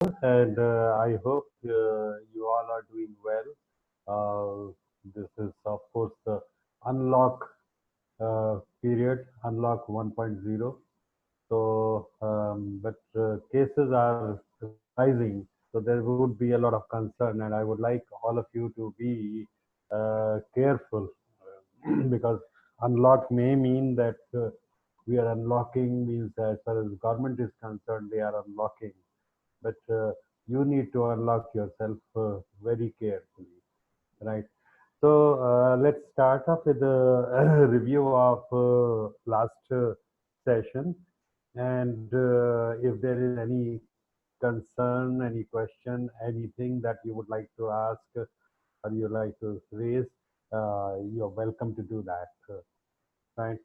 and I hope you all are doing well. This is, of course, the unlock period, unlock 1.0. But cases are rising, so there would be a lot of concern, and I would like all of you to be careful because unlock may mean that we are unlocking means as far as government is concerned, they are unlocking, but you need to unlock yourself very carefully, right? So let's start off with a review of last session, and if there is any concern, any question, anything that you would like to ask or you like to raise, you're welcome to do that, right?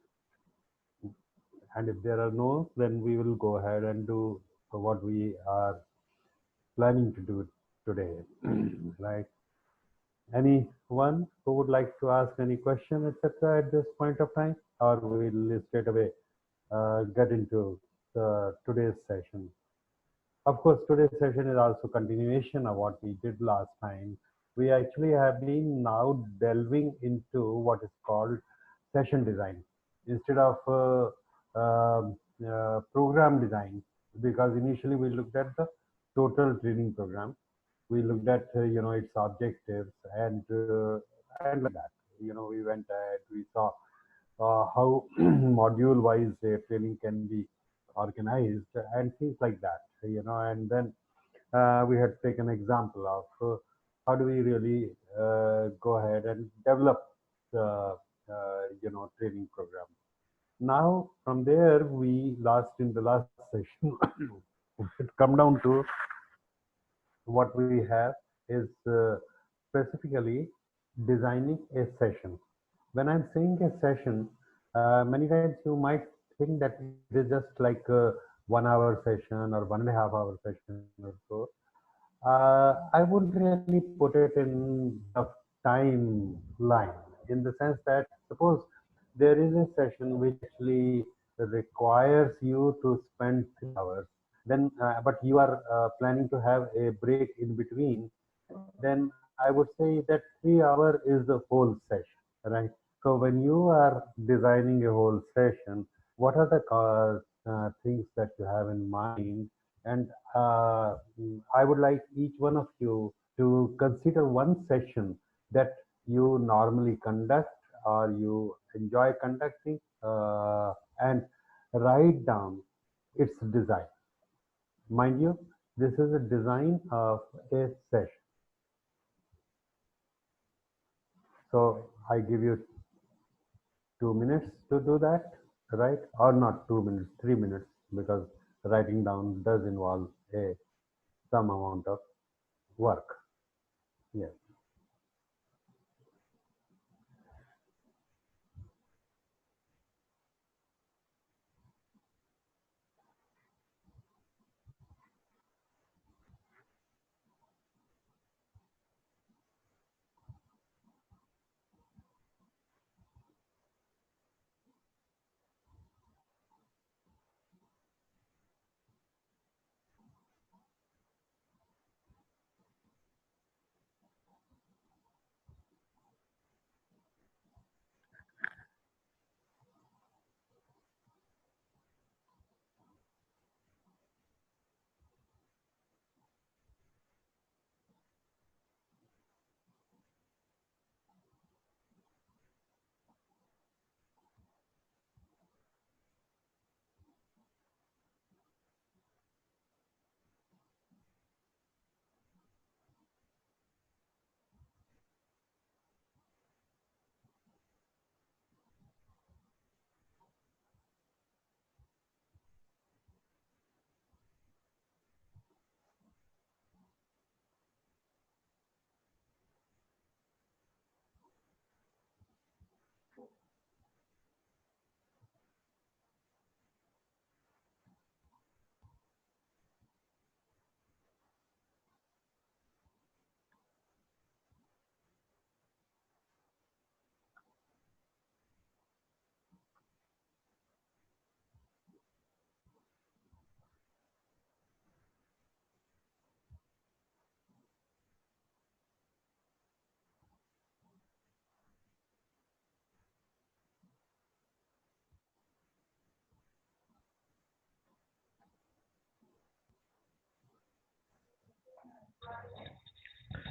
And if there are no, then we will go ahead and do what we are planning to do today, right? Anyone who would like to ask any question, etc., at this point of time, or we'll straight away get into today's session. Of course, today's session is also continuation of what we did last time. We actually have been now delving into what is called session design instead of program design, because initially we looked at the total training program. We looked at its objectives and like that. We went ahead. We saw how module wise training can be organized and things like that. And then we had taken example of how do we really go ahead and develop the training program. Now from there, we last in the last session it come down to what we have is specifically designing a session. When I'm saying a session, many times you might think that it is just like a 1 hour session or 1.5 hour session or so. I wouldn't really put it in the timeline, in the sense that suppose there is a session which actually requires you to spend 3 hours, then but you are planning to have a break in between, then I would say that 3 hour is the whole session, right? So when you are designing a whole session, what are the things that you have in mind? And I would like each one of you to consider one session that you normally conduct or you enjoy conducting, and write down its design. Mind you, this is a design of a session. So I give you 2 minutes to do that, right? Or not 2 minutes, 3 minutes, because writing down does involve a some amount of work. Yes.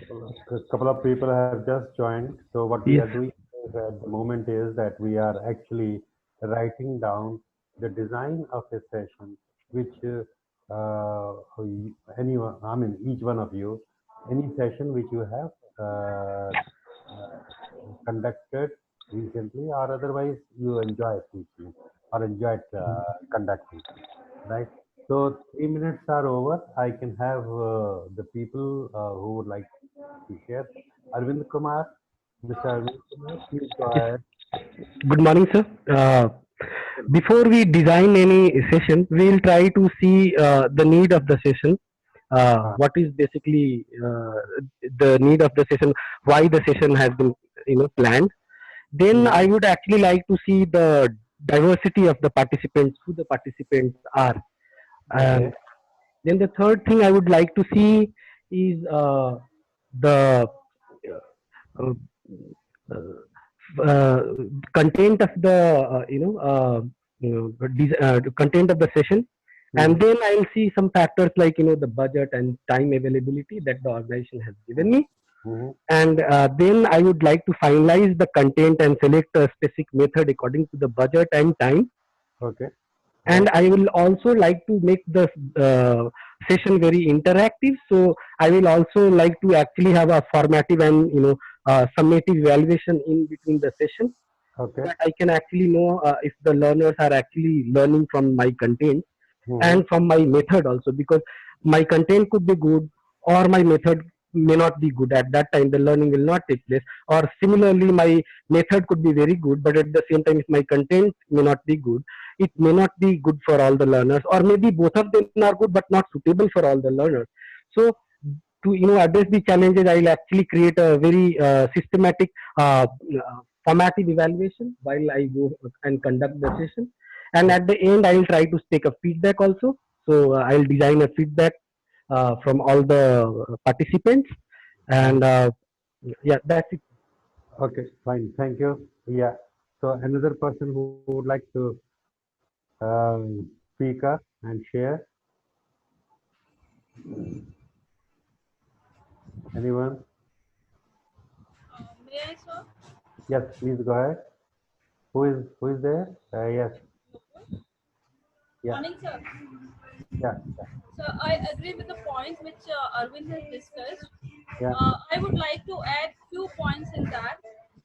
A couple of people have just joined. So what we Yes. are doing at the moment is that we are actually writing down the design of a session, which anyone, I mean, each one of you, any session which you have conducted recently or otherwise you enjoy teaching or enjoyed conducting, right? So 3 minutes are over. I can have the people who would like to share. Arvind Kumar, Mr. Arvind Kumar, please go Yes. ahead. Good morning, sir. Before we design any session, we'll try to see the need of the session. Uh, What is basically the need of the session? Why the session has been, planned? Then mhm. I would actually like to see the diversity of the participants, who the participants are. And Okay. then the third thing I would like to see is the uh, uh, content of the content of the session, and Mhm. then I'll see some factors like the budget and time availability that the organization has given me, Mhm. and then I would like to finalize the content and select a specific method according to the budget and time. Okay. And Right. I will also like to make the session very interactive, so I will also like to actually have a formative and summative evaluation in between the session, so Okay. that I can actually know if the learners are actually learning from my content Mhm. and from my method also, because my content could be good or my method may not be good. At that time the learning will not take place, or similarly my method could be very good, but at the same time if my content may not be good, it may not be good for all the learners, or maybe both of them are good but not suitable for all the learners. So to address the challenges, I'll actually create a very systematic formative evaluation while I go and conduct the session, and Okay. at the end I'll try to take a feedback also. So I'll design a feedback from all the participants, Fine. and yeah, that's it. Okay. Fine. Thank you. Yeah. So another person who would like to speak up and share. Anyone? May I, sir? Yes. Please go ahead. Who is there? Yes. Yeah. Morning, sir. Yeah. So I agree with the points which Arvind has discussed. Yeah. I would like to add few points in that.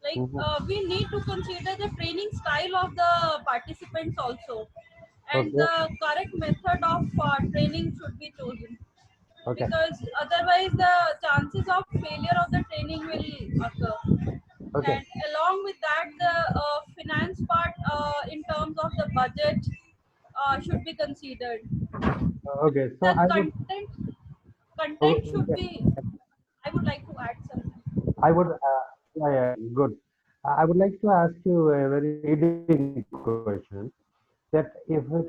Like Mhm. we need to consider the training style of the participants also, and Okay. the correct method of training should be chosen, Okay. because otherwise the chances of failure of the training will occur. Okay. And along with that, the finance part in terms of the budget should be considered. Okay. So The I would. content Okay. should be. I would like to add something. I would, yeah, yeah, good. I would like to ask you a very leading question that if it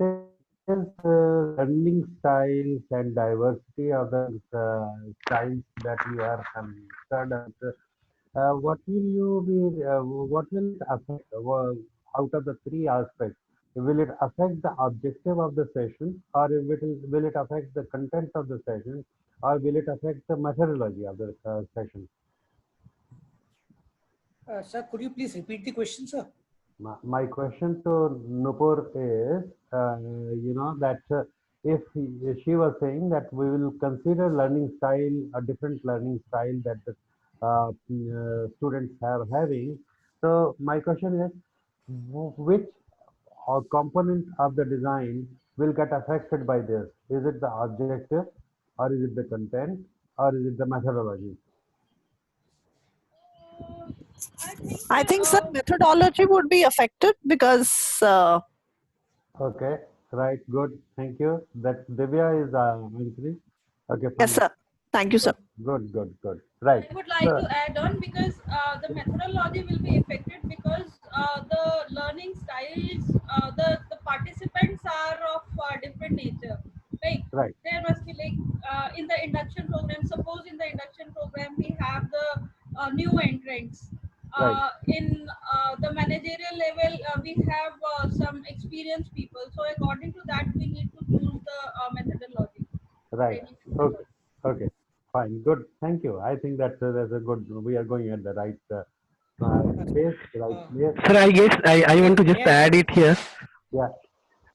is learning styles and diversity of the styles that you are concerned about, what will you be, what will it affect out of the three aspects? Will it affect the objective of the session, or will it affect the content of the session, or will it affect the methodology of the session? Sir, could you please repeat the question, sir? My question to Nupur is, that if she was saying that we will consider learning style, a different learning style that the students have having. So my question is, which component of the design will get affected by this? Is it the objective, or is it the content, or is it the methodology? I think, I sir. think sir, methodology would be affected because Okay, right, good, thank you. That Divya is answering. Okay, yes, fine. sir. Thank you, sir. Good, good, good, good. Right. I would like So, to add on, because the methodology will be affected, because the learning styles, the participants are of different nature. Like right, there must be like in the induction program. Suppose in the induction program we have the new entrants. right, In the managerial level, we have some experienced people. So according to that, we need to choose the methodology, right. training Okay, methodology. okay. Fine, good. Thank you. I think that's a good. We are going at the right pace, right Uh, place. Sir, I guess I want to just may I add ask? it here. Yeah,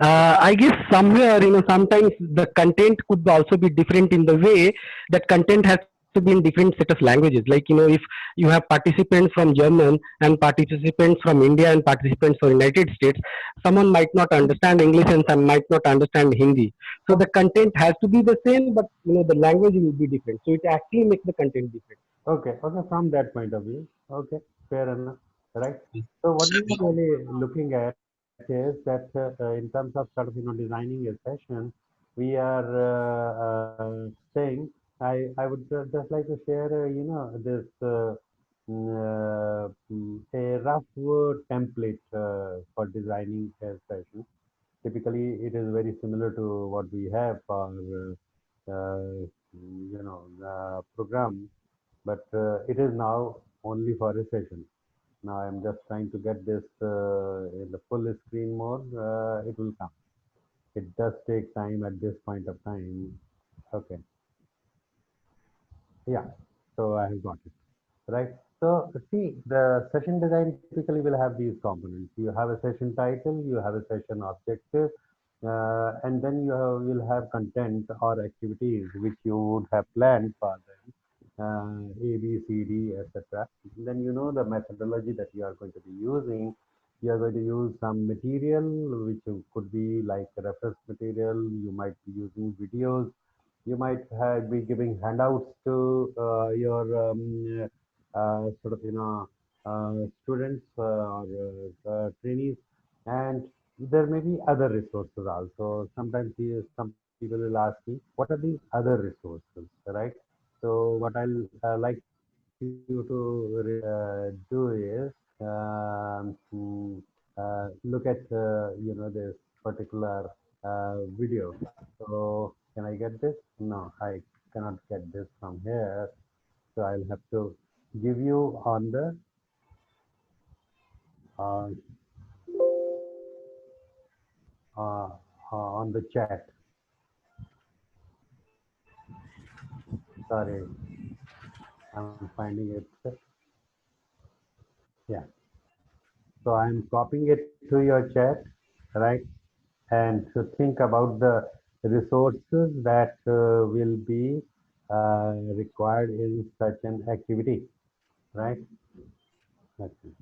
yeah. I guess somewhere, sometimes the content could also be different in the way that content has to be in different set of languages. Like, if you have participants from German and participants from India and participants from United States, someone might not understand English and some might not understand Hindi. So the content has to be the same, but the language will be different. So it actually makes the content different. Okay, okay. From that point of view, okay, fair enough, right? So what we are really looking at is that in terms of sort of designing a session, we are saying I would just like to share this a rough template for designing a session. Typically, it is very similar to what we have for program, but it is now only for a session. Now I'm just trying to get this in the full screen mode. It will come. It does take time at this point of time. Okay. Yeah. So I have got it. Right. So see, the session design typically will have these components. You have a session title, you have a session objective, and then will have content or activities which you would have planned for them, A, B, C, D, etc. Then you know the methodology that you are going to be using. You are going to use some material which could be like reference material. You might be using videos. You might be giving handouts to your sort of students or trainees, and there may be other resources also. Sometimes some people will ask me, what are these other resources, right? So what I'll like you to do is look at this particular video. So can I get this? No, I cannot get this from here. So I'll have to give you uh, uh, on the chat. Sorry, I'm finding it. Yeah. So I'm copying it to your chat, right? And to think about the resources that will be required in such an activity, right? Okay.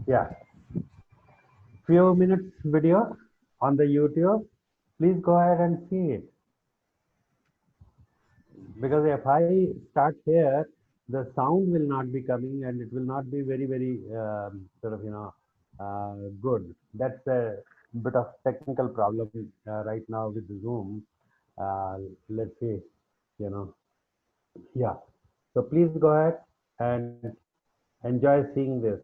Yeah, few minutes video on the YouTube. Please go ahead and see it, because if I start here, the sound will not be coming and it will not be very sort of good. That's a bit of technical problem right now with Zoom. Uh, let's see, you know. Yeah. So please go ahead and enjoy seeing this.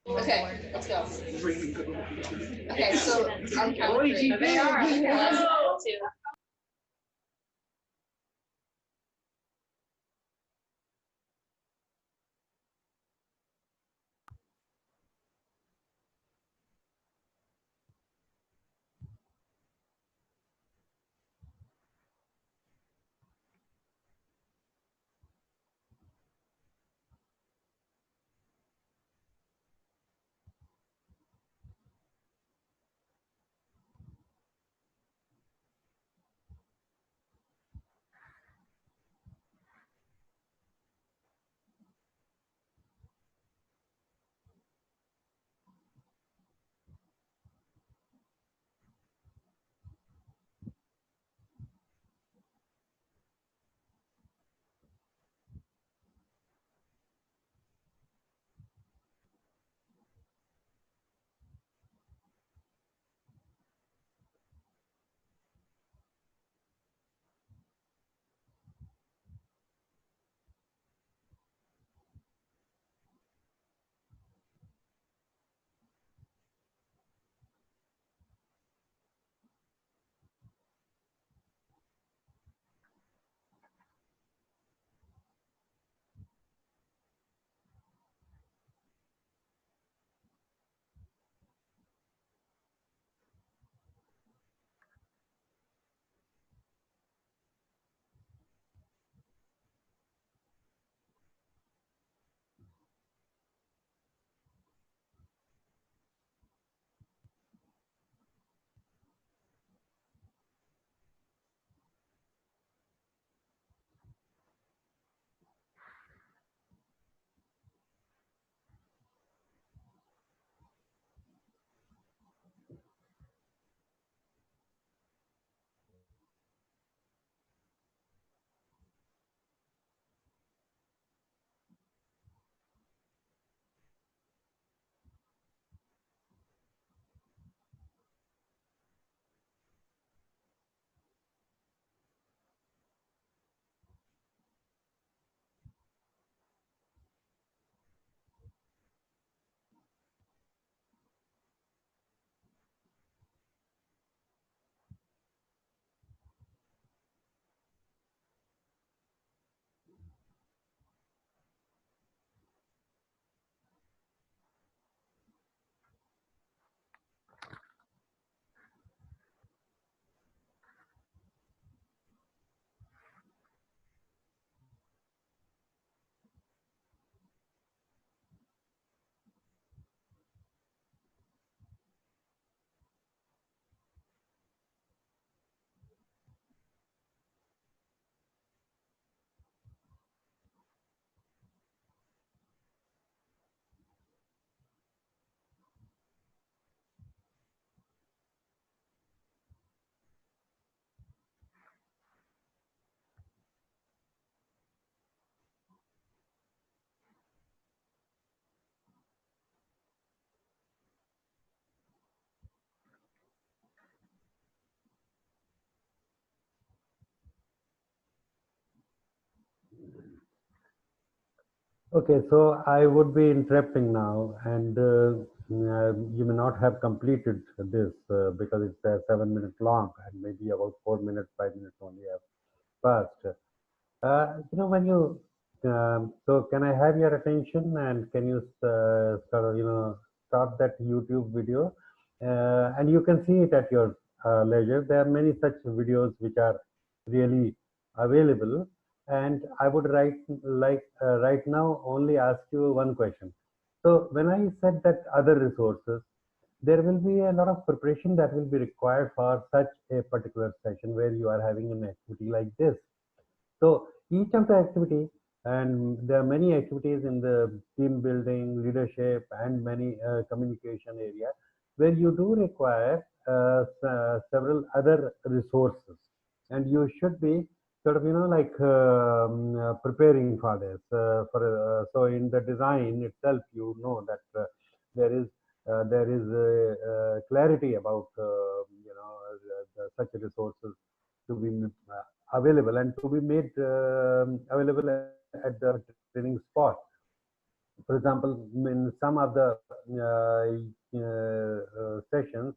Okay, let's go. Okay, so on count of three. They are. Okay, let's go. Two. Okay, so I would be interrupting now, and you may not have completed this because it's 7 minutes long, and maybe about 4 minutes, 5 minutes only have passed. When you so can I have your attention, and can you sort of start that YouTube video, and you can see it at your leisure. There are many such videos which are really available, and I would right now only ask you one question. So when I said that other resources, there will be a lot of preparation that will be required for such a particular session where you are having an activity like this. So each of the activity, and there are many activities in the team building, leadership, and many communication area where you do require several other resources, and you should be sort of preparing for this. So in the design itself, you know that there is clarity about such resources to be available and to be made available at the training spot. For example, in some of the sessions,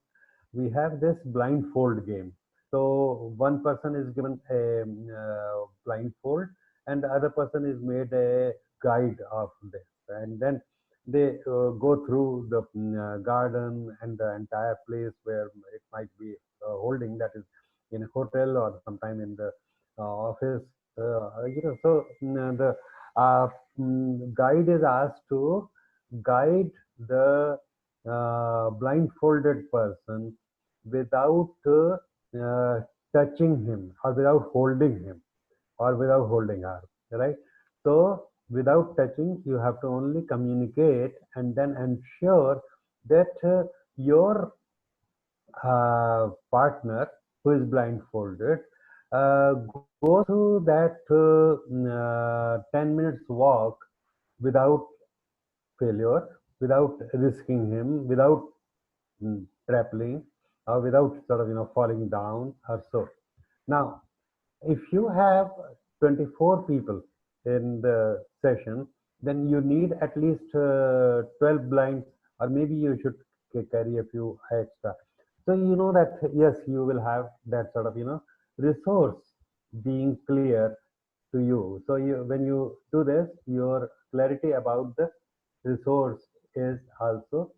we have this blindfold game. So one person is given a blindfold, and the other person is made a guide of this, and then they go through the garden and the entire place where it might be holding, that is in a hotel or sometime in the office. So the guide is asked to guide the blindfolded person without touching him, or without holding him, or without holding her, right? So without touching, you have to only communicate and then ensure that your partner who is blindfolded go through that 10 minutes walk without failure, without risking him, without trampling, or without sort of falling down or so. Now, if you have 24 people in the session, then you need at least 12 blinds, or maybe you should carry a few extra. So you know that yes, you will have that sort of resource being clear to you. So when you do this, your clarity about the resource is also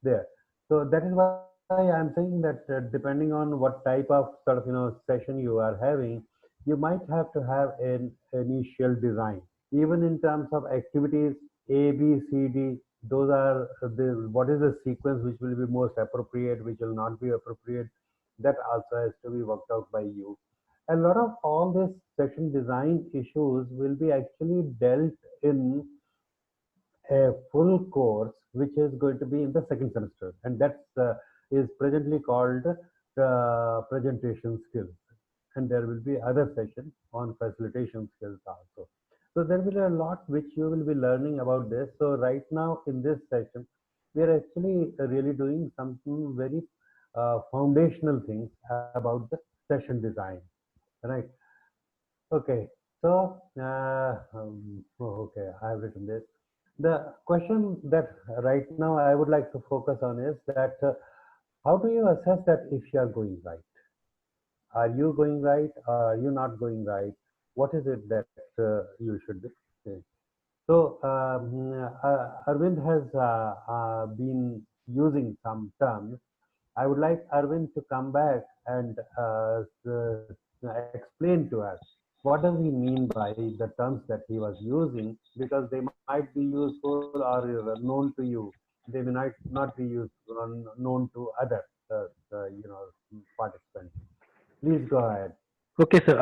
there. So that is why I'm saying that depending on what type of sort of session you are having, you might have to have an initial design. Even in terms of activities, A, B, C, D, those are what is the sequence which will be most appropriate, which will not be appropriate. That also has to be worked out by you. A lot of all this session design issues will be actually dealt in a full course, which is going to be in the second semester, and that is presently called presentation skills. And there will be other sessions on facilitation skills also. So there will be a lot which you will be learning about this. So right now in this session, we are actually really doing something very foundational things about the session design, right? Okay, so okay, I have written this. The question that right now I would like to focus on is that how do you assess that if you are going right? Are you going right, or are you not going right? What is it that you should be saying? So Arvind has been using some terms. I would like Arvind to come back and explain to us what does he mean by the terms that he was using, because they might be useful or known to you. They may not be useful or known to other participants. Please go ahead. Okay, sir.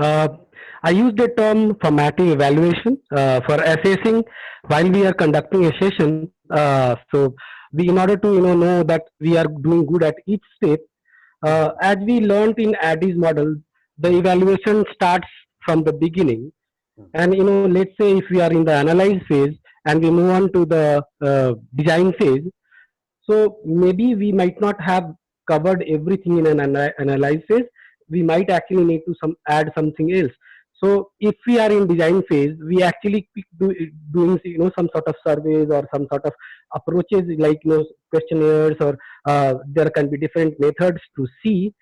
I use the term formative evaluation for assessing while we are conducting a session. So we, in order to know that we are doing good at each step, as we learned in Addy's model, the evaluation starts from the beginning. And let's say if we are in the analyze phase and we move on to the design phase, so maybe we might not have covered everything in an analyze phase. We might actually need to add something else. So if we are in design phase, we actually doing some sort of surveys or some sort of approaches like questionnaires, or there can be different methods to see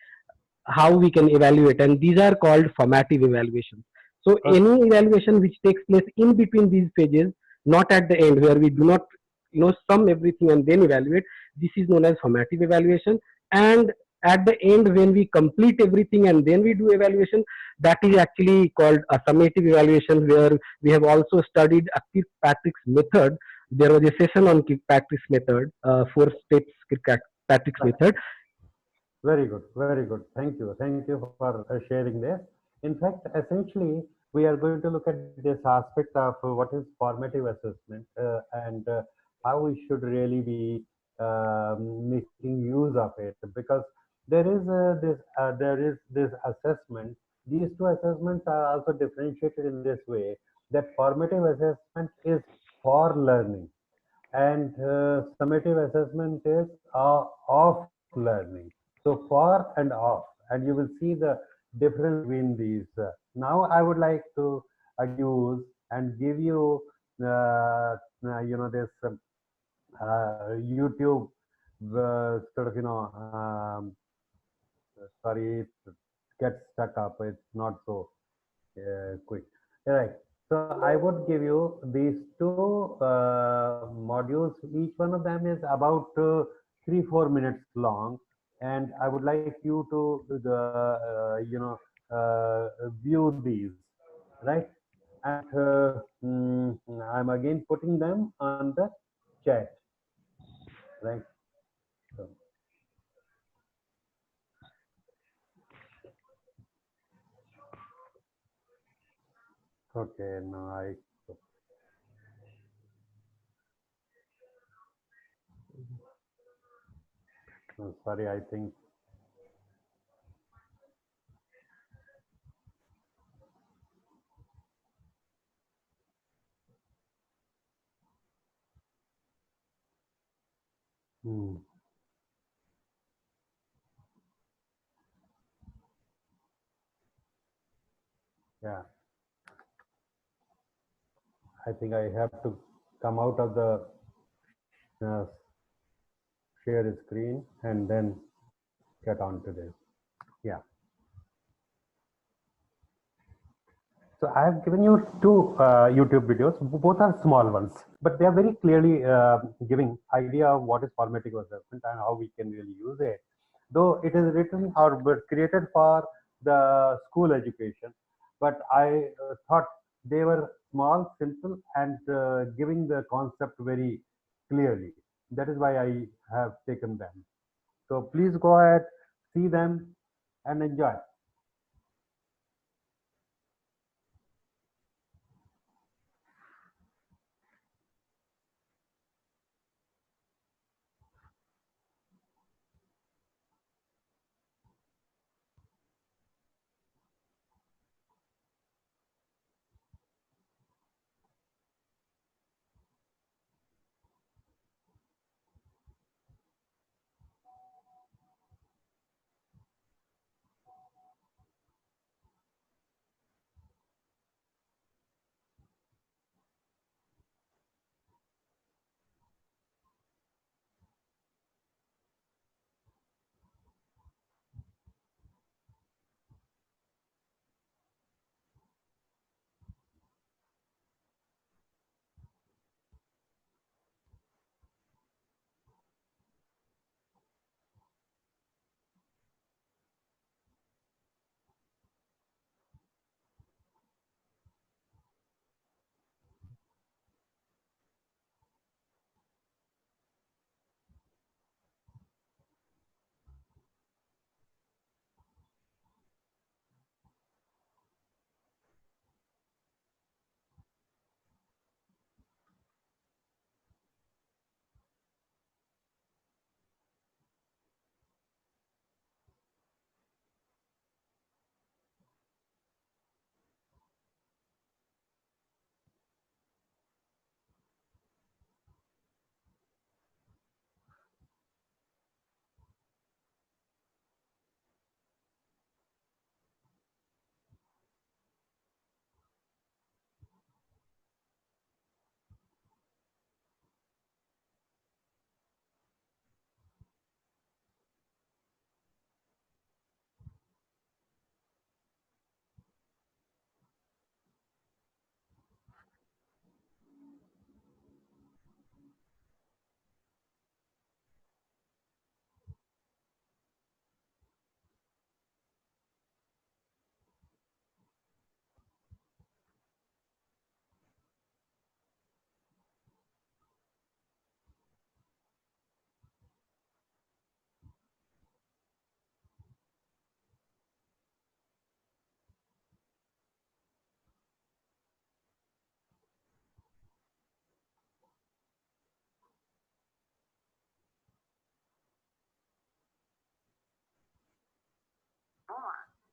how we can evaluate, and these are called formative evaluations. So any evaluation which takes place in between these phases, not at the end where we do not sum everything and then evaluate, this is known as formative evaluation. And at the end, when we complete everything and then we do evaluation, that is actually called a summative evaluation, where we have also studied a Kirkpatrick's method. There was a session on Kirkpatrick's method, 4 steps Kirkpatrick's method. Very good, very good. Thank you. Thank you for sharing this. In fact, essentially, we are going to look at this aspect of what is formative assessment and how we should really be making use of it, because there is this assessment. These two assessments are also differentiated in this way, that formative assessment is for learning, and summative assessment is of learning. So for and off, and you will see the difference between these. Now I would like to use and give you, this YouTube sort of, sorry, it gets stuck up. It's not so quick. All right. So I would give you these two modules. Each one of them is about 3-4 minutes long, and I would like you to view these, right? And I'm again putting them on the chat, right? So, okay, now sorry, I think. Hmm. Yeah, I think I have to come out of the share screen and then get on to this. Yeah. So I have given you two YouTube videos. Both are small ones, but they are very clearly giving idea of what is formative assessment and how we can really use it. Though it is written or created for the school education, but I thought they were small, simple, and giving the concept very clearly. That is why I have taken them. So please go ahead, see them, and enjoy.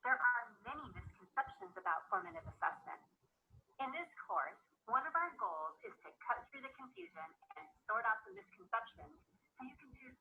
There are many misconceptions about formative assessment. In this course, one of our goals is to cut through the confusion and sort out the misconceptions so you can choose.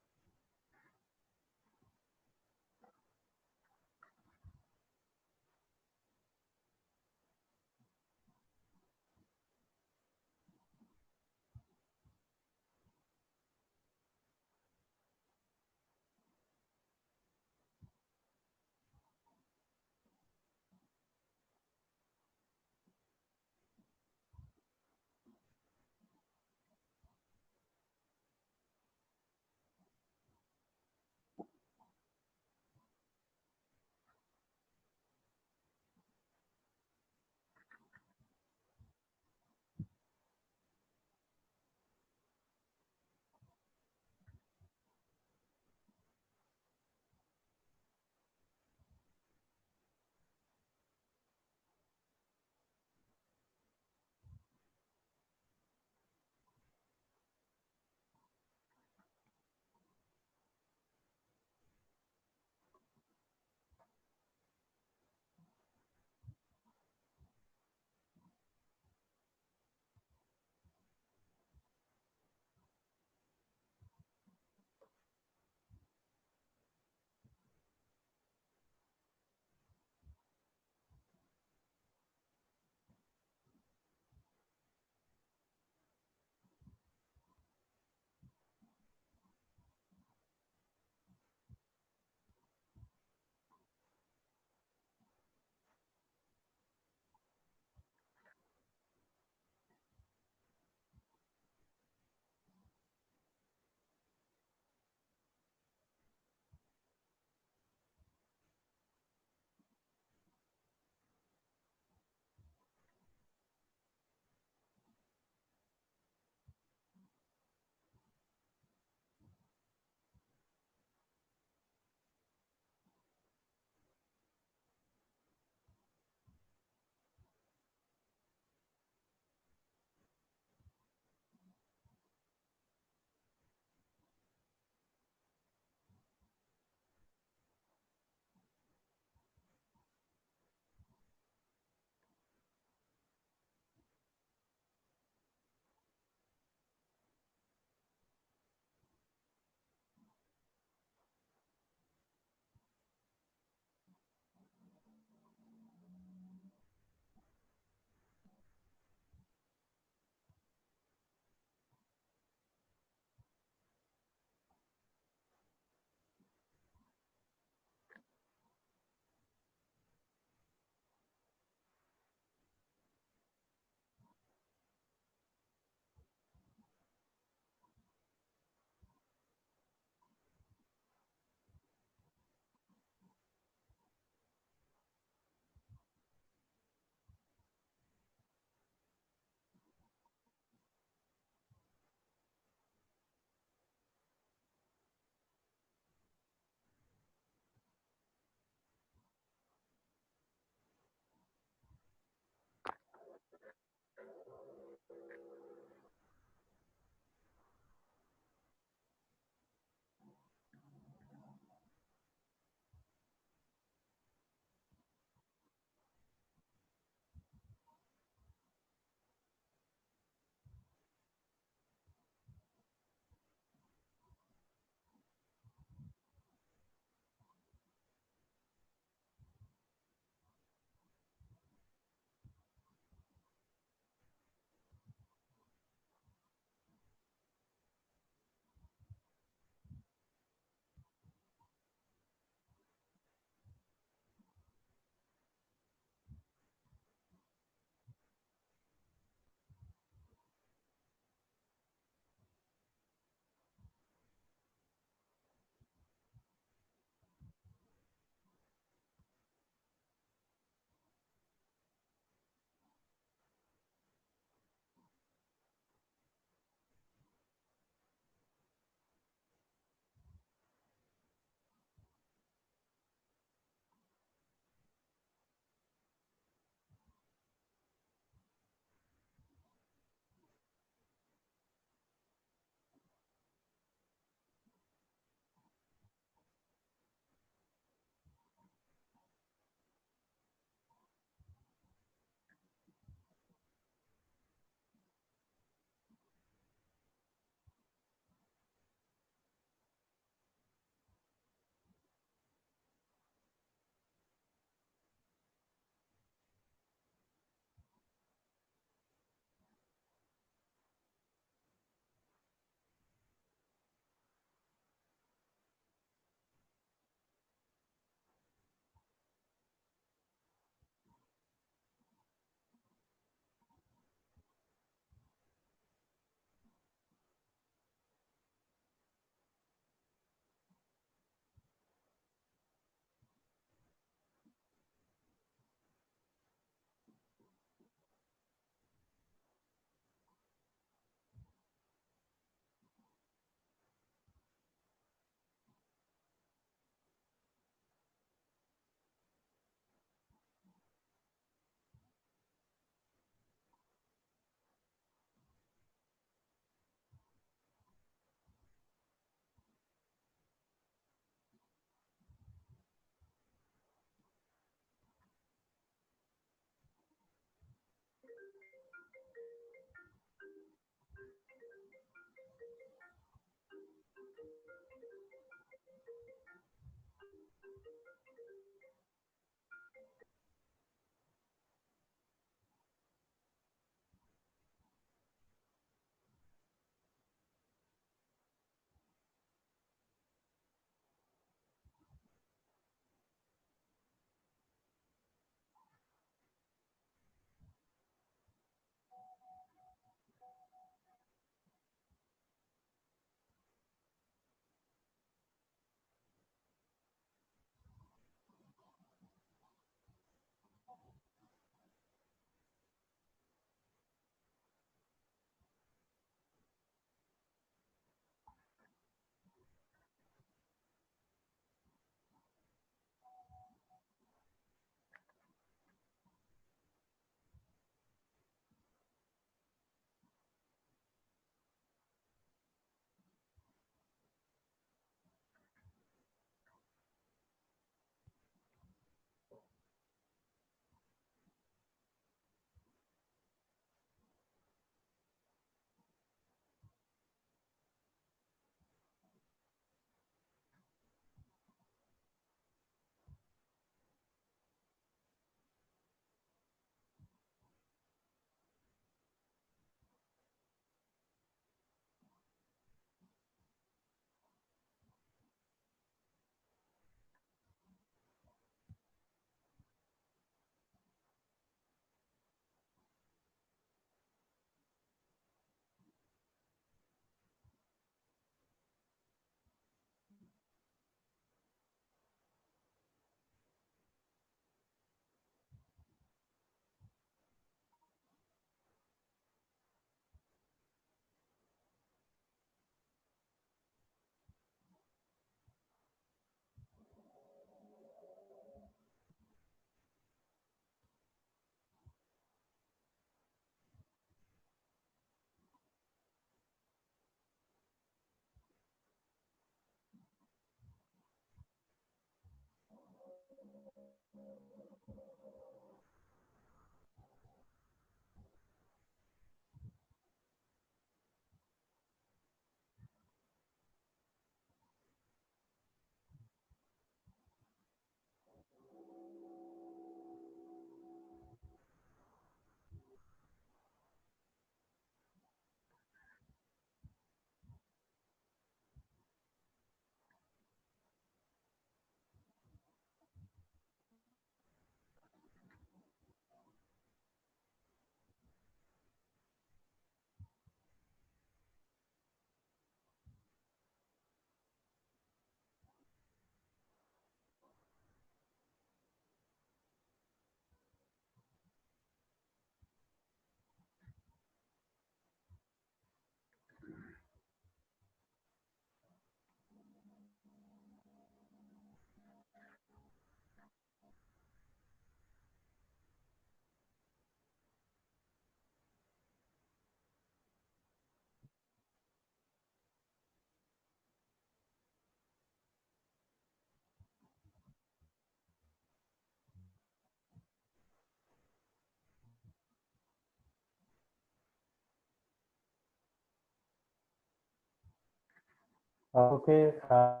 Okay, I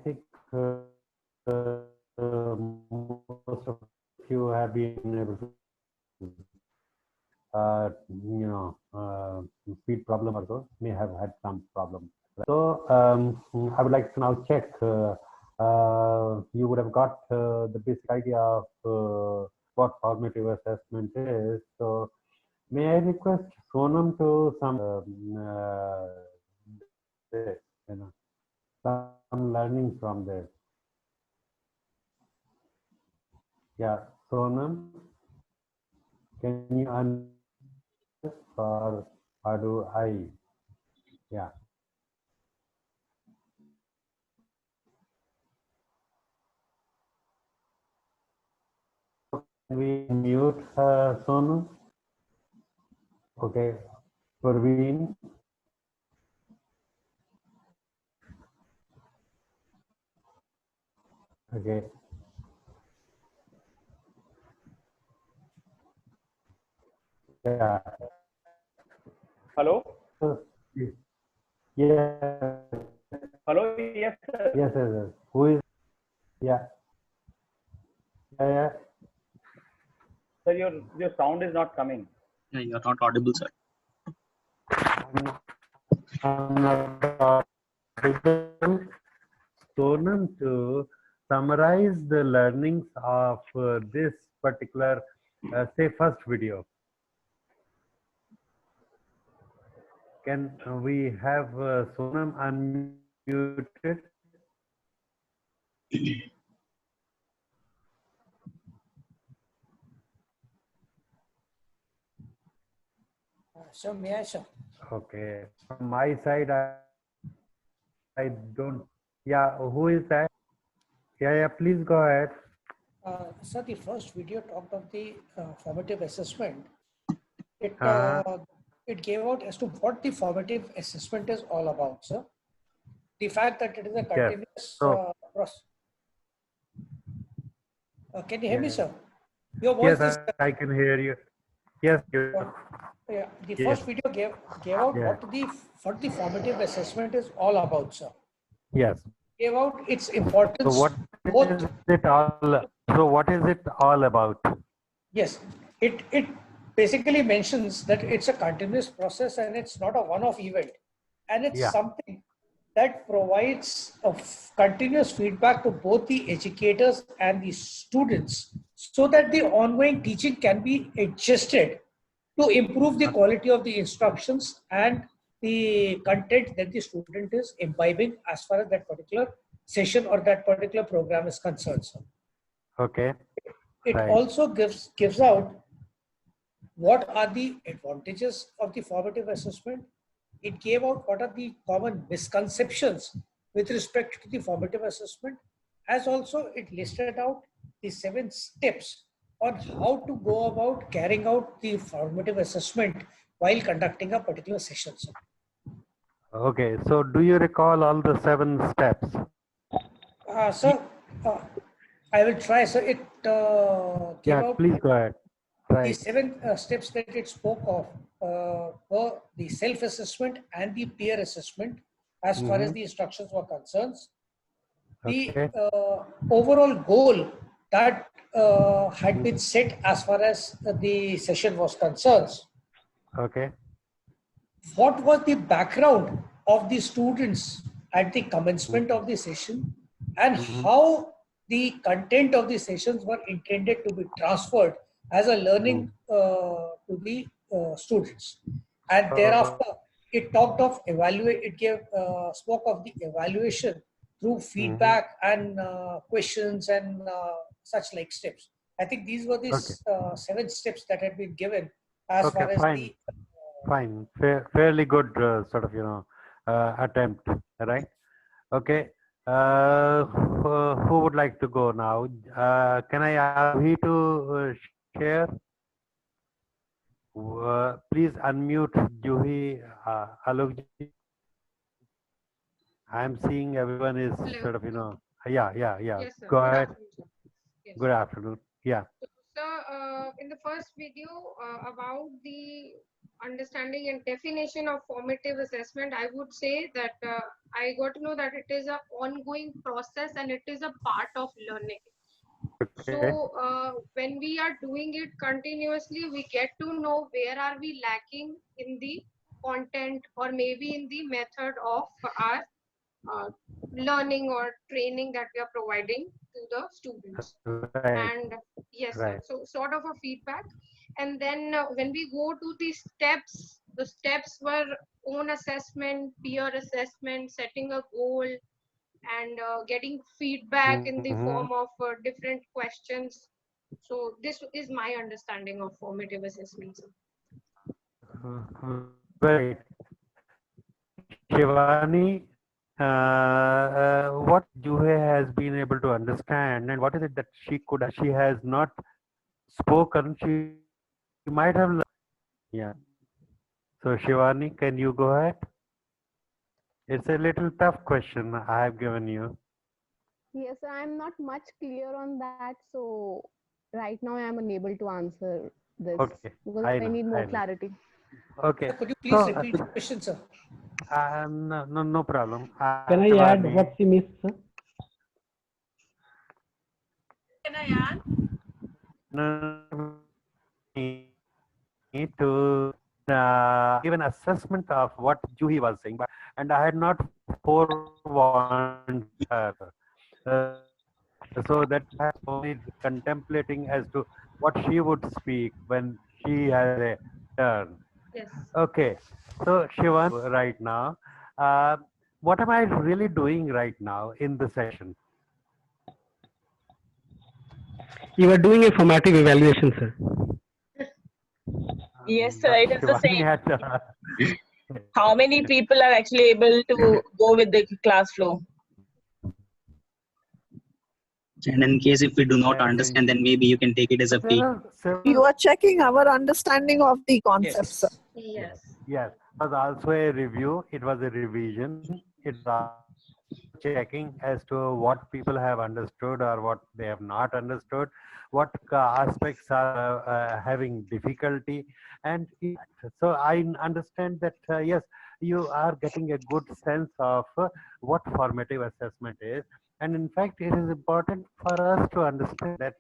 think most of you have been able to, speed problem also may have had some problem. So I would like to now check. You would have got the basic idea of what formative assessment is. So may I request Sonam to this, some learning from this. Yeah, Sonam, can you unmute or how do I? Yeah. Can we mute Sonam? Okay, Parveen. Okay. Yeah. Hello? Yeah. Hello? Yes, sir. Yes, yes, yes. Who is? Yeah. Yeah, yeah. Sir, your sound is not coming. Yeah, you're not audible, sir. I'm not audible. Sonam, to summarize the learnings of this particular, say, first video. Can we have Sonam unmuted? Sir, may I, sir? Okay. From my side, I don't. Yeah, who is that? Yeah, yeah, please go ahead. Sir, the first video talked of the formative assessment. It Uh-huh. it gave out as to what the formative assessment is all about, sir. The fact that it is a continuous So, process. Can you hear me, yeah. sir? Your voice Yes, is. I can hear you. Yes, you. Yeah, the Yes. first video gave out Yeah. what the formative assessment is all about, sir. Yes. Gave out its importance. So what both. is it all? So what is it all about? Yes, it basically mentions that it's a continuous process and it's not a one-off event, and it's Yeah. something that provides continuous feedback to both the educators and the students, so that the ongoing teaching can be adjusted to improve the quality of the instructions and the content that the student is imbibing as far as that particular session or that particular program is concerned. So Okay. it Right. also gives out what are the advantages of the formative assessment. It gave out what are the common misconceptions with respect to the formative assessment, as also it listed out the 7 steps on how to go about carrying out the formative assessment while conducting a particular session. Okay. So do you recall all the 7 steps? Sir, I will try. So it came Yeah, out. please go ahead. The Right. 7 steps that it spoke of were the self-assessment and the peer assessment as far as the instructions were concerned. The Okay. overall goal that had been set as far as the session was concerned. Okay. What was the background of the students at the commencement of the session, and how the content of the sessions were intended to be transferred as a learning to the students. And thereafter, it talked of evaluate. It gave spoke of the evaluation through feedback and questions and such like steps. I think these were the Okay. 7 steps that had been given as Okay, far as fine. the Fine. Fairly good sort of, attempt, right? Okay. Who would like to go now? Can I ask he to share? Please unmute Juhi Alokji. I'm seeing everyone is Hello. sort of, yeah. Yes, sir. Go Good ahead. afternoon, sir. Yes. Good afternoon. Yeah. So, in the first video about the understanding and definition of formative assessment, I would say that I got to know that it is an ongoing process and it is a part of learning. Okay. So, when we are doing it continuously, we get to know where are we lacking in the content or maybe in the method of our learning or training that we are providing to the students. Right. And yes, Right. sir. So sort of a feedback. And then when we go to the steps were own assessment, peer assessment, setting a goal, and getting feedback in the form of different questions. So this is my understanding of formative assessment. Right. Shivani, what Juhe has been able to understand, and what is it that she has not spoken? She might have learned. Yeah. So Shivani, can you go ahead? It's a little tough question I have given you. Yes, I'm not much clear on that. So right now I'm unable to answer this Okay, because I I know. need more clarity. Okay. Could you please So, repeat the question, sir? no problem. Can I add Shivani, what she missed, sir? Can I add? no, need to give an assessment of what Juhi was saying, and I had not forewarned her. So that I was only contemplating as to what she would speak when she has a turn. Yes. Okay, so Shivan, right now, what am I really doing right now in the session? You are doing a formative evaluation, sir. Yes, sir, it is the Shivani same. had, How many people are actually able to go with the class flow? And in case if we do not understand, then maybe you can take it as a there fake. are several, You are checking our understanding of the concepts. sir. Yes. yes, it was also a review, it was a revision, it's checking as to what people have understood or what they have not understood, what aspects are having difficulty. And so I understand that, yes, you are getting a good sense of what formative assessment is. And in fact, it is important for us to understand that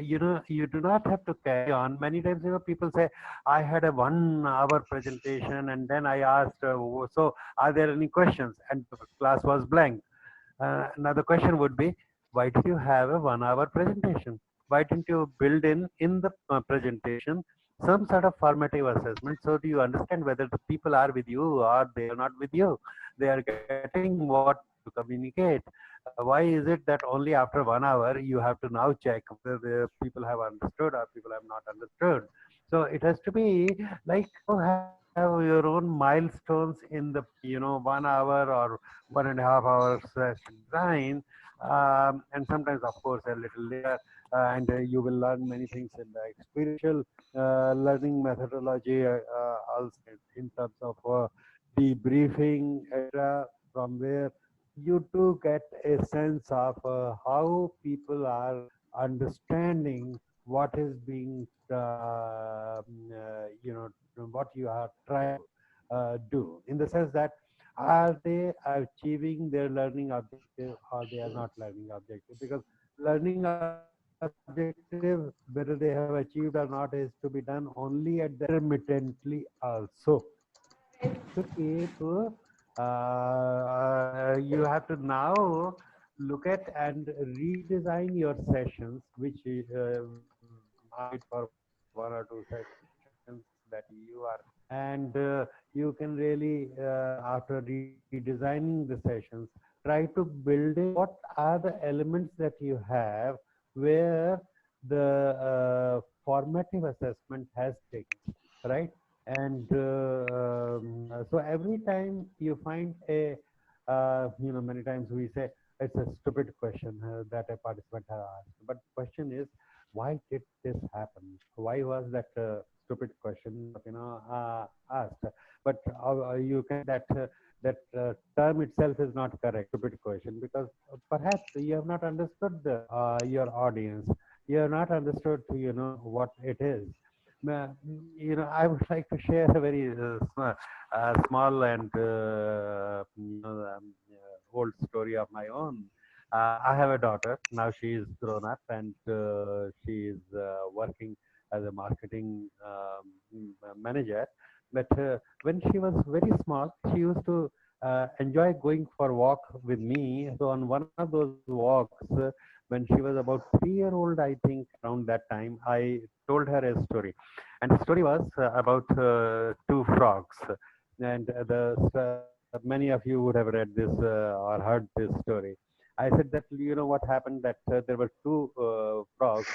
you do not have to carry on. Many times, people say, I had a 1 hour presentation and then I asked, so are there any questions? And the class was blank. Now the question would be, why did you have a 1 hour presentation? Why didn't you build in the presentation some sort of formative assessment? So do you understand whether the people are with you or they are not with you? They are getting what to communicate. Why is it that only after 1 hour you have to now check whether the people have understood or people have not understood? So it has to be like you have your own milestones in the 1 hour or 1.5 hours design, and sometimes of course a little later, and you will learn many things in the experiential learning methodology, also in terms of debriefing, etc., from where you do get a sense of how people are understanding what is being, what you are trying to do, in the sense that are they achieving their learning objective or they are not learning objective? Because learning objective, whether they have achieved or not, is to be done only at the intermittently also. To keep, you have to now look at and redesign your sessions, which might for 1 or 2 sessions that you are, and you can really, after redesigning the sessions, try to build in what are the elements that you have where the formative assessment has taken, right? And so every time you find a, many times we say it's a stupid question that a participant has asked. But question is, why did this happen? Why was that stupid question, asked? But you can that term itself is not correct, stupid question, because perhaps you have not understood your audience. You have not understood, what it is. I would like to share a very small and old story of my own. I have a daughter. Now she is grown up and she is working as a marketing manager. But when she was very small, she used to enjoy going for a walk with me. So on one of those walks, when she was about 3 year old, I think around that time, I told her a story. And the story was about two frogs. And many of you would have read this or heard this story. I said that, what happened, that there were two frogs,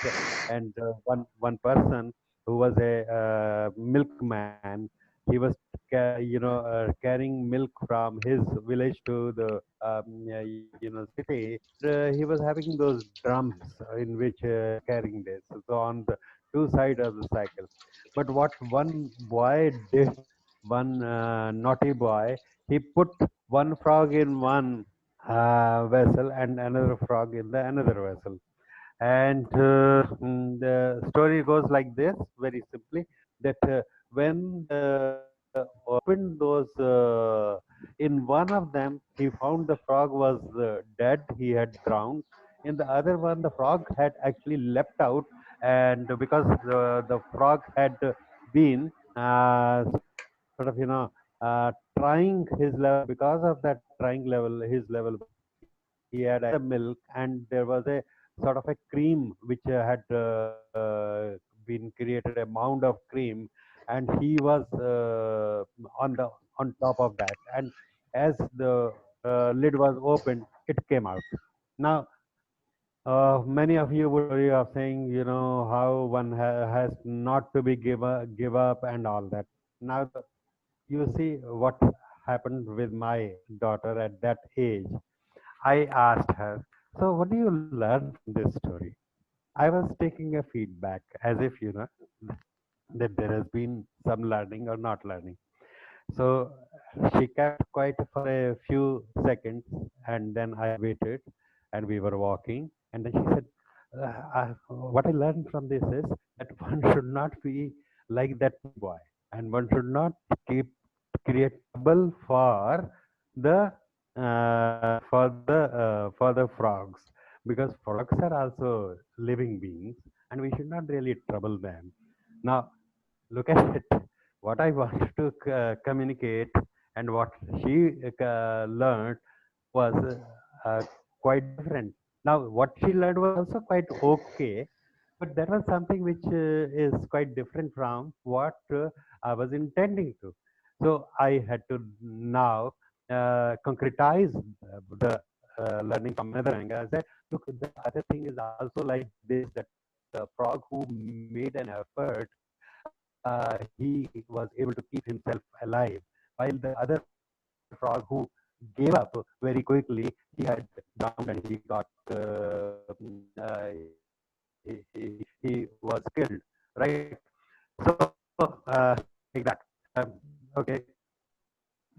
and one person who was a milkman. He was carrying milk from his village to the city. He was having those drums in which carrying this, so on the two sides of the cycle. But what one boy did, one naughty boy, he put one frog in one vessel and another frog in the another vessel. And the story goes like this, very simply, that when opened those, in one of them, he found the frog was dead, he had drowned. In the other one, the frog had actually leapt out, and because the frog had been sort of, trying his level, because of that trying level, his level, he had the milk, and there was a sort of a cream which had been created, a mound of cream, and he was on top of that. And as the lid was opened, it came out. Now, many of you would be of saying, how one has not to be give up and all that. Now, you see what happened with my daughter at that age. I asked her, so what do you learn from this story? I was taking a feedback as if, that there has been some learning or not learning. So she kept quiet for a few seconds, and then I waited and we were walking. And then she said, what I learned from this is that one should not be like that boy, and one should not create trouble the for the frogs, because frogs are also living beings and we should not really trouble them. Now look at it. What I wanted to communicate and what she learned was quite different. Now what she learned was also quite okay, but that was something which is quite different from what I was intending to. So I had to now concretize the learning from another angle. I said, look, the other thing is also like this, that the frog who made an effort, he was able to keep himself alive, while the other frog who gave up very quickly, he had drowned and he got he was killed, right? So like that. Okay,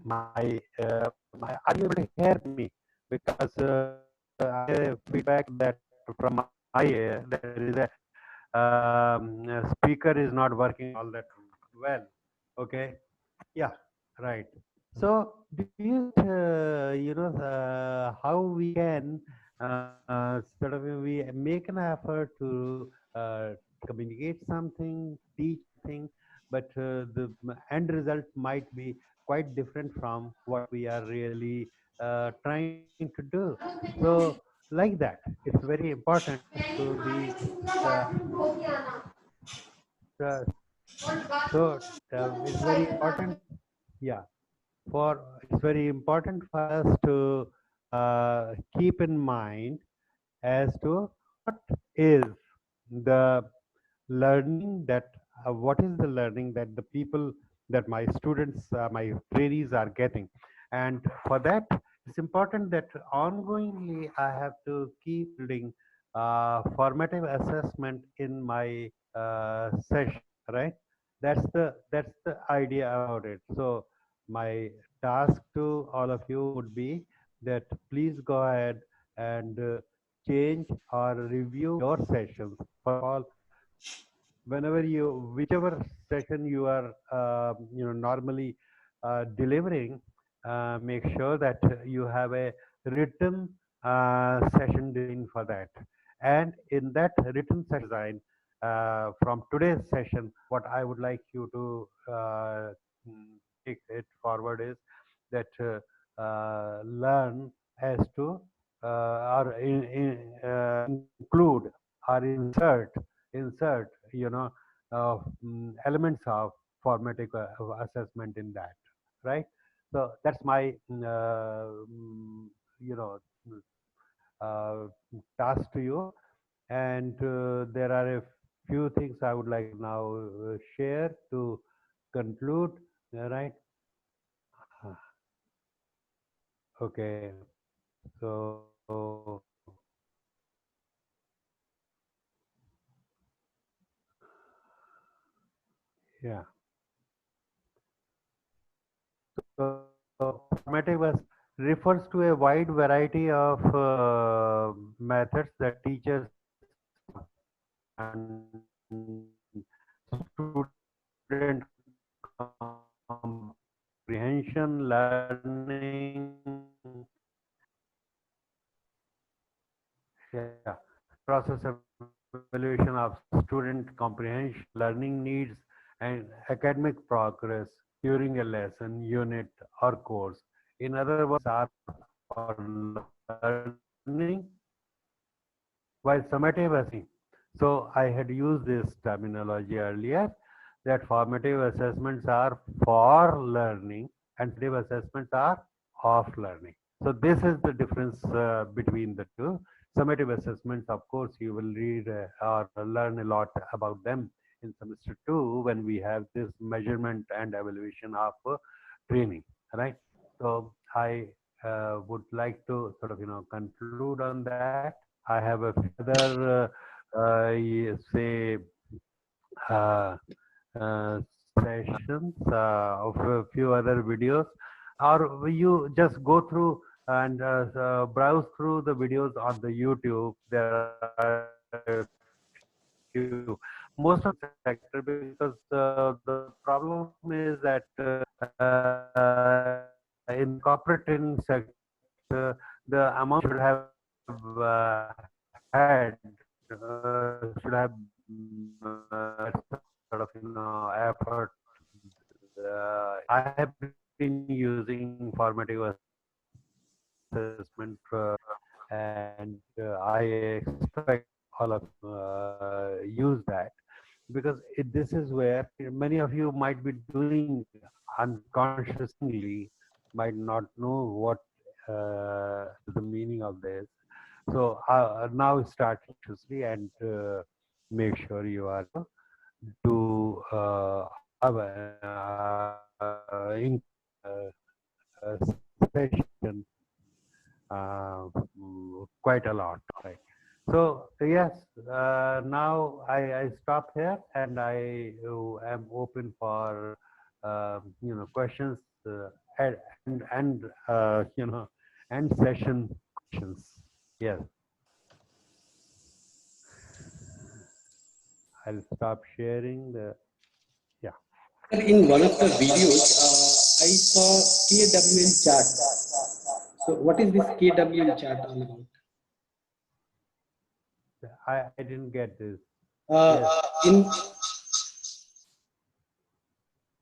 my are you able to hear me? because I feedback that from my there is a speaker is not working all that well. Okay, yeah, right. So do you how we can sort of we make an effort to communicate something, teach thing, but the end result might be quite different from what we are really trying to do. So like that, it's very important to be uh, uh, so it's very important, yeah, for it's very important for us to keep in mind as to what is the learning that what is the learning that the people that my students my trainees are getting, and for that it's important that ongoingly I have to keep building formative assessment in my session, right? That's the idea about it. So my task to all of you would be that please go ahead and change or review your sessions. For all, whenever you whichever session you are normally delivering, make sure that you have a written session design for that. And in that written session design, from today's session, what I would like you to take it forward is that learn as to include or insert elements of formative assessment in that, right? So that's my you know uh, task to you. And there are a few things I would like now share to conclude, right? Okay, so yeah. So formative refers to a wide variety of methods that teachers and student comprehension learning, yeah, process evaluation of student comprehension learning needs and academic progress during a lesson, unit, or course. In other words, are for learning, while summative assessment. So I had used this terminology earlier that formative assessments are for learning and summative assessments are of learning. So this is the difference between the two. Summative assessments, of course, you will read or learn a lot about them in semester 2 when we have this measurement and evaluation of training, right? So I would like to sort of conclude on that. I have a few other say uh, uh, sessions of a few other videos, or you just go through and browse through the videos on the YouTube. There are few, most of the sector, because the problem is that in corporate training sector, the amount should have had should have sort of effort. I have been using formative assessment and I expect all of use that, because this is where many of you might be doing unconsciously, might not know what the meaning of this. So now start consciously and make sure you are to have a session quite a lot, right? So yes, now I stop here and I am open for questions and and session questions. Yes. I'll stop sharing the, yeah. In one of the videos, I saw KWL chart. So what is this KWL chart all about? I didn't get this. In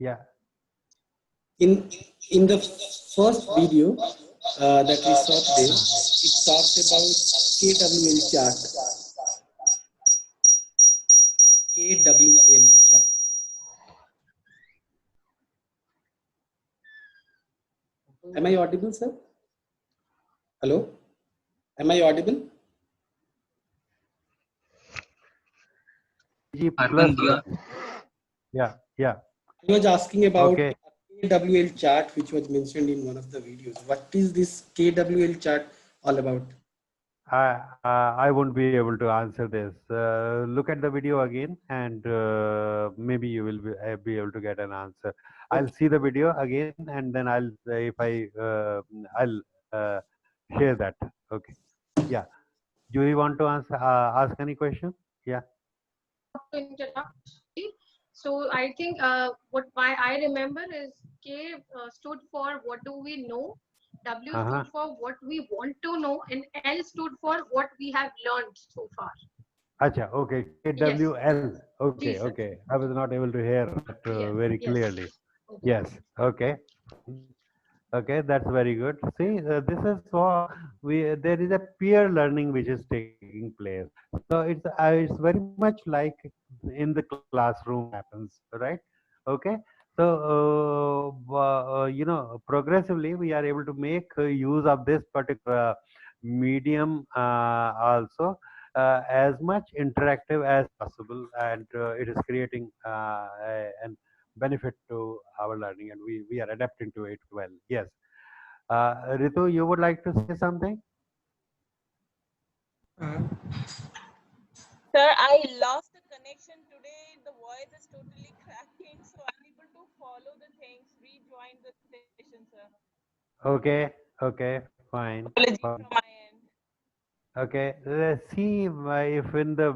Yeah. In the first video that we saw today, it talked about KWL chart. KWL chart. Am I audible, sir? Hello? Am I audible? Plus, yeah. I was asking about Okay. KWL chart, which was mentioned in one of the videos. What is this KWL chart all about? I won't be able to answer this. Look at the video again, and maybe you will be able to get an answer. I'll see the video again, and then I'll share that. Okay. Yeah. Do you want to answer, ask any question? Yeah. To interrupt. So I think what I remember is K stood for what do we know, W stood for what we want to know, and L stood for what we have learned so far. Acha, okay. KWL. Okay, Yes, okay. I was not able to hear that very clearly. Yes. Okay. Okay, that's very good. See, this is so there is a peer learning which is taking place. So it's very much like in the classroom happens, right? Okay. So progressively we are able to make use of this particular medium also as much interactive as possible, and it is creating an benefit to our learning, and we are adapting to it well. Yes. Ritu, you would like to say something? Sir, I lost the connection today. The voice is totally cracking, so unable to follow the things. Rejoin the session, sir. Okay, okay, fine. Apology from my end. Okay, let's see if in the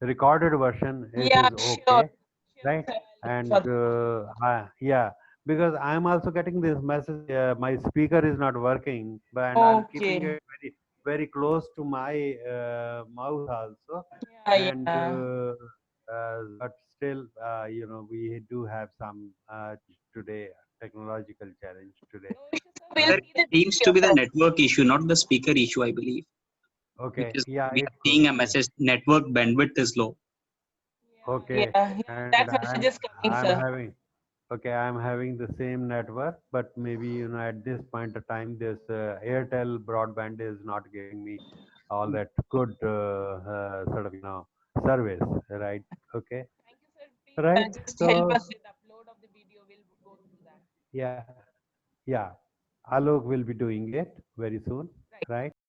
recorded version it is okay, right? And yeah, because I'm also getting this message. My speaker is not working, but I'm keeping it very close to my mouth also, and but still, we do have some today technological challenge today. There seems to be the network issue, not the speaker issue, I believe. Okay. Because Yeah. we are seeing a message, network bandwidth is low. Okay. And that message is coming, sir. I'm having the same network, but maybe at this point of time, this Airtel broadband is not giving me all that good sort of service, right? Okay. Thank you, sir. Please Right. just So help us with upload of the video. We'll go through that. yeah, Alok will be doing it very soon, right?